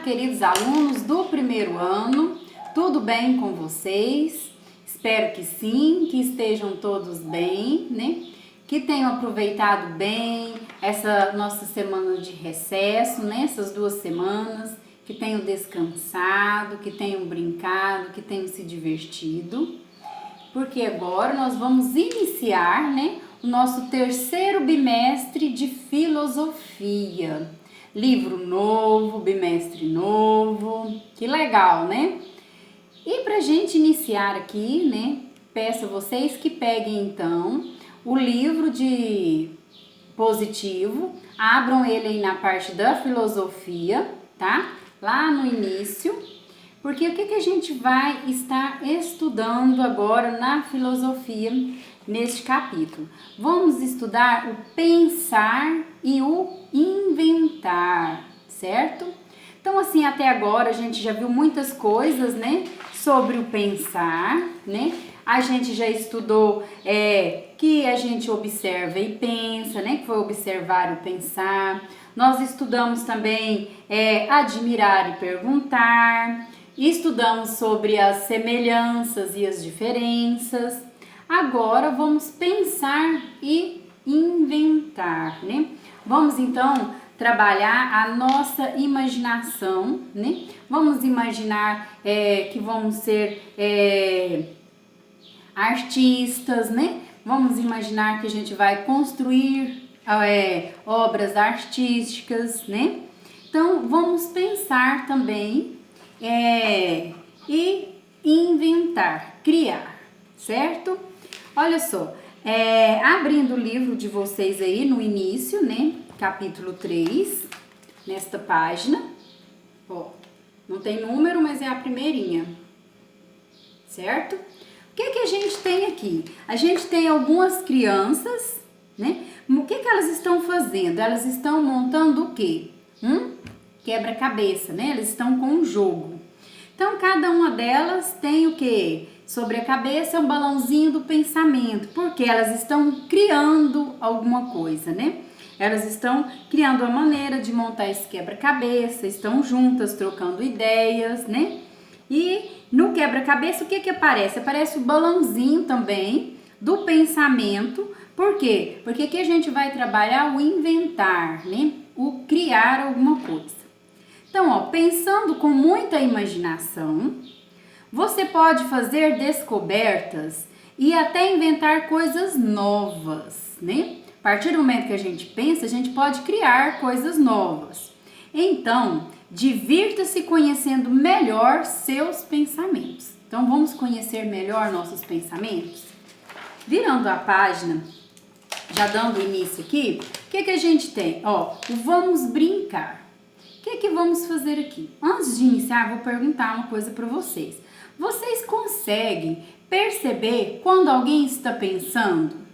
queridos alunos do primeiro ano, tudo bem com vocês? Espero que sim, que estejam todos bem, né? Que tenham aproveitado bem essa nossa semana de recesso, né? Essas 2 semanas, que tenham descansado, que tenham brincado, que tenham se divertido. Porque agora nós vamos iniciar, né, o nosso 3º bimestre de filosofia. Livro novo, bimestre novo, que legal, né? E pra gente iniciar aqui, né, peço a vocês que peguem então o livro de positivo, abram ele aí na parte da filosofia, tá? Lá no início, porque o que a gente vai estar estudando agora na filosofia neste capítulo? Vamos estudar o pensar e o inventar, certo? Então, assim, até agora a gente já viu muitas coisas, né, sobre o pensar, né? A gente já estudou que a gente observa e pensa, né? Que foi observar e pensar. Nós estudamos também admirar e perguntar. Estudamos sobre as semelhanças e as diferenças. Agora vamos pensar e inventar, né? Vamos então trabalhar a nossa imaginação, né? Vamos imaginar que vamos ser artistas, né? Vamos imaginar que a gente vai construir obras artísticas, né? Então, vamos pensar também e inventar, criar, certo? Olha só, abrindo o livro de vocês aí no início, né? Capítulo 3, nesta página, ó, não tem número, mas é a primeirinha, certo? O que a gente tem aqui? A gente tem algumas crianças, né? O que elas estão fazendo? Elas estão montando o quê? Quebra-cabeça, né? Elas estão com um jogo. Então, cada uma delas tem o quê? Sobre a cabeça é um balãozinho do pensamento, porque elas estão criando alguma coisa, né? Elas estão criando a maneira de montar esse quebra-cabeça, estão juntas, trocando ideias, né? E no quebra-cabeça, o que aparece? Aparece o balãozinho também do pensamento. Por quê? Porque aqui a gente vai trabalhar o inventar, né? O criar alguma coisa. Então, ó, pensando com muita imaginação, você pode fazer descobertas e até inventar coisas novas, né? A partir do momento que a gente pensa, a gente pode criar coisas novas. Então, divirta-se conhecendo melhor seus pensamentos. Então, vamos conhecer melhor nossos pensamentos? Virando a página, já dando início aqui, o que a gente tem? Ó, o vamos brincar. O que vamos fazer aqui? Antes de iniciar, vou perguntar uma coisa para vocês. Vocês conseguem perceber quando alguém está pensando?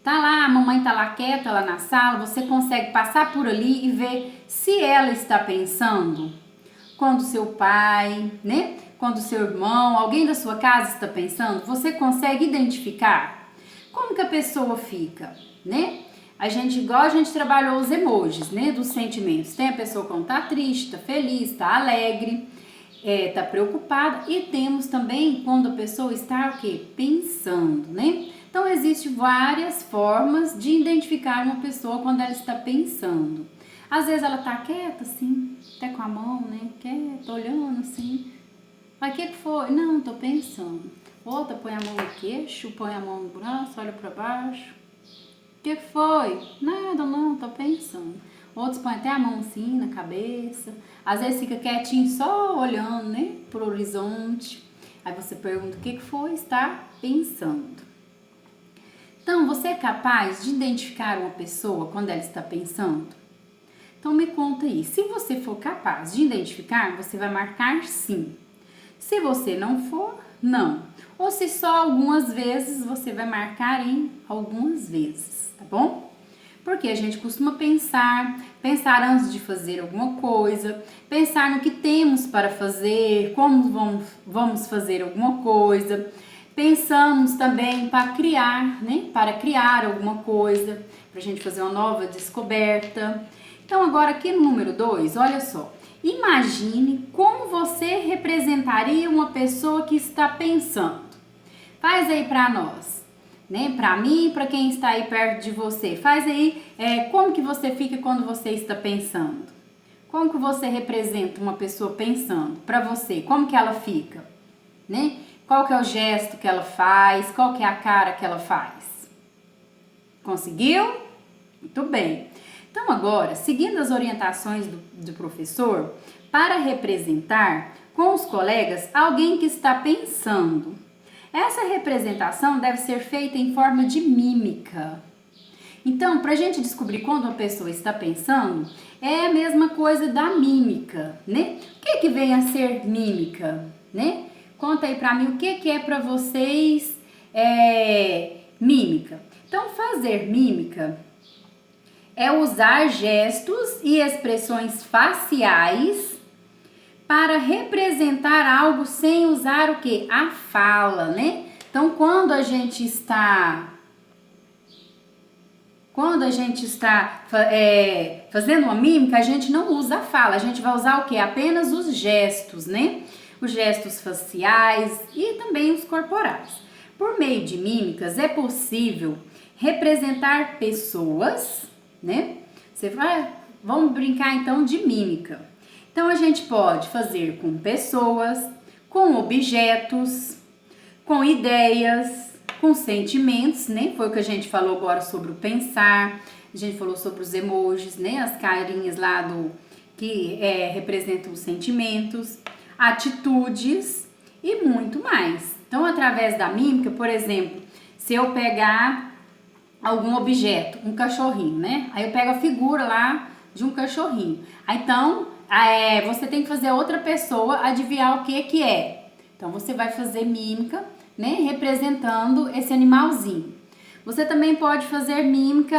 Tá lá, a mamãe tá lá quieta, lá na sala, você consegue passar por ali e ver se ela está pensando? Quando seu pai, né? Quando seu irmão, alguém da sua casa está pensando, você consegue identificar? Como que a pessoa fica, né? Igual a gente trabalhou os emojis, né? Dos sentimentos. Tem a pessoa quando tá triste, tá feliz, tá alegre, tá preocupada. E temos também quando a pessoa está o quê? Pensando, né? Então, existem várias formas de identificar uma pessoa quando ela está pensando. Às vezes ela tá quieta, assim, até com a mão, né? Quieta, olhando assim. Mas o que foi? Não, tô pensando. Outra põe a mão no queixo, põe a mão no braço, olha para baixo. O que foi? Nada, não, tô pensando. Outros põem até a mão assim na cabeça. Às vezes fica quietinho só olhando, né? Pro horizonte. Aí você pergunta o que foi? Está pensando. Então, você é capaz de identificar uma pessoa quando ela está pensando? Então, me conta aí. Se você for capaz de identificar, você vai marcar sim. Se você não for, não. Ou se só algumas vezes, você vai marcar em algumas vezes, tá bom? Porque a gente costuma pensar antes de fazer alguma coisa, pensar no que temos para fazer, como vamos fazer alguma coisa. Pensamos também para criar, né? Para criar alguma coisa, para a gente fazer uma nova descoberta. Então, agora aqui no número 2, olha só. Imagine como você representaria uma pessoa que está pensando. Faz aí para nós, né? Para mim e para quem está aí perto de você. Faz aí como que você fica quando você está pensando. Como que você representa uma pessoa pensando para você? Como que ela fica, né? Qual que é o gesto que ela faz? Qual que é a cara que ela faz? Conseguiu? Muito bem. Então agora, seguindo as orientações do professor, para representar com os colegas alguém que está pensando. Essa representação deve ser feita em forma de mímica. Então, para a gente descobrir quando uma pessoa está pensando, é a mesma coisa da mímica, né? O que vem a ser mímica, né? Conta aí para mim o que é para vocês mímica. Então, fazer mímica é usar gestos e expressões faciais para representar algo sem usar o que? A fala, né? Então, quando a gente está fazendo uma mímica, a gente não usa a fala, a gente vai usar o que? Apenas os gestos, né? Os gestos faciais e também os corporais. Por meio de mímicas é possível representar pessoas, né? Vamos brincar então de mímica. Então a gente pode fazer com pessoas, com objetos, com ideias, com sentimentos, né? Foi o que a gente falou agora sobre o pensar, a gente falou sobre os emojis, né? As carinhas lá que representam os sentimentos, atitudes e muito mais. Então, através da mímica, por exemplo, se eu pegar algum objeto, um cachorrinho, né? Aí eu pego a figura lá de um cachorrinho. Aí, então, você tem que fazer a outra pessoa adivinhar o que é. Então, você vai fazer mímica, né? Representando esse animalzinho. Você também pode fazer mímica,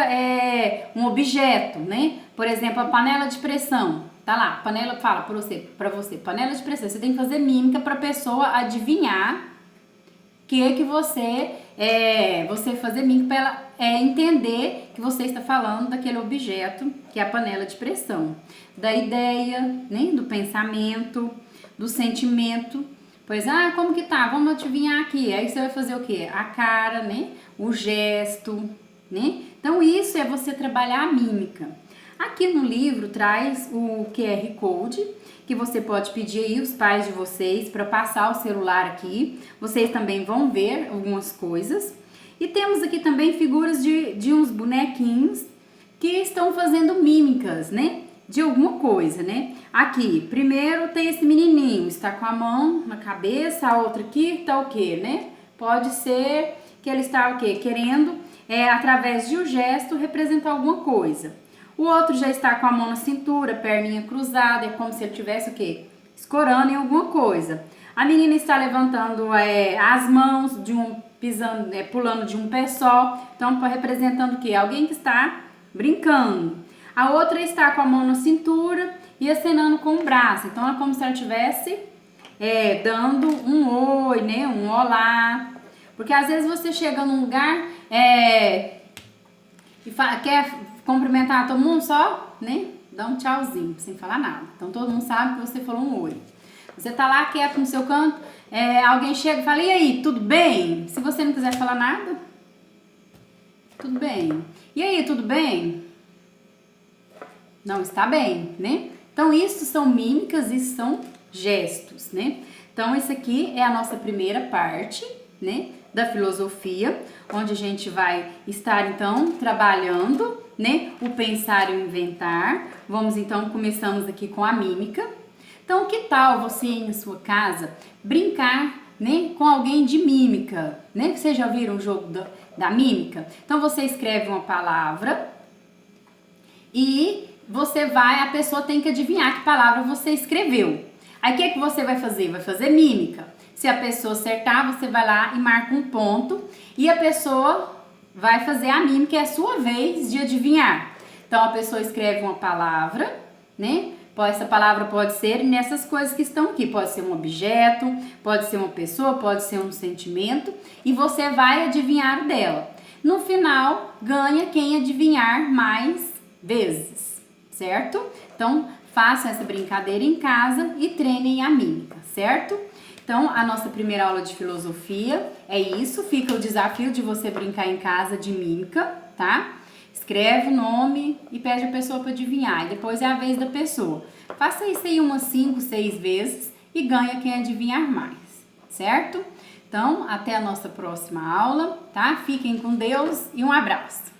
um objeto, né? Por exemplo, a panela de pressão. Tá lá, panela fala para você, panela de pressão. Você tem que fazer mímica para a pessoa adivinhar que você fazer mímica para ela entender que você está falando daquele objeto, que é a panela de pressão. Da ideia, né? Do pensamento, do sentimento. Pois, como que tá? Vamos adivinhar aqui. Aí você vai fazer o quê? A cara, né? O gesto, né? Então, isso é você trabalhar a mímica. Aqui no livro traz o QR Code, que você pode pedir aí os pais de vocês para passar o celular aqui. Vocês também vão ver algumas coisas. E temos aqui também figuras de uns bonequinhos que estão fazendo mímicas, né? De alguma coisa, né? Aqui, primeiro tem esse menininho, está com a mão na cabeça, a outra aqui tá o quê, né? Pode ser que ele está o quê? Querendo, através de um gesto, representar alguma coisa. O outro já está com a mão na cintura, perninha cruzada, é como se ele tivesse o quê? Escorando em alguma coisa. A menina está levantando as mãos, pulando de um pé só, então representando o quê? Alguém que está brincando. A outra está com a mão na cintura e acenando com o braço. Então, é como se ela estivesse dando um oi, né? Um olá. Porque às vezes você chega num lugar e quer cumprimentar todo mundo só, né? Dá um tchauzinho, sem falar nada. Então, todo mundo sabe que você falou um oi. Você tá lá quieto no seu canto, alguém chega e fala, e aí, tudo bem? Se você não quiser falar nada, tudo bem. E aí, tudo bem? Não está bem, né? Então, isso são mímicas, isso são gestos, né? Então, isso aqui é a nossa primeira parte, né? Da filosofia, onde a gente vai estar, então, trabalhando, né? O pensar e o inventar. Começamos aqui com a mímica. Então, que tal você em sua casa brincar, né? Com alguém de mímica, né? Vocês já viram o jogo da mímica? Então, você escreve uma palavra e a pessoa tem que adivinhar que palavra você escreveu. Aí o que você vai fazer? Vai fazer mímica. Se a pessoa acertar, você vai lá e marca um ponto e a pessoa vai fazer a mímica, é a sua vez de adivinhar. Então a pessoa escreve uma palavra, né? Essa palavra pode ser nessas coisas que estão aqui, pode ser um objeto, pode ser uma pessoa, pode ser um sentimento e você vai adivinhar dela. No final, ganha quem adivinhar mais vezes. Certo? Então, façam essa brincadeira em casa e treinem a mímica, certo? Então, a nossa primeira aula de filosofia é isso. Fica o desafio de você brincar em casa de mímica, tá? Escreve o nome e pede a pessoa para adivinhar. E depois é a vez da pessoa. Faça isso aí umas 5, 6 vezes e ganha quem adivinhar mais, certo? Então, até a nossa próxima aula, tá? Fiquem com Deus e um abraço.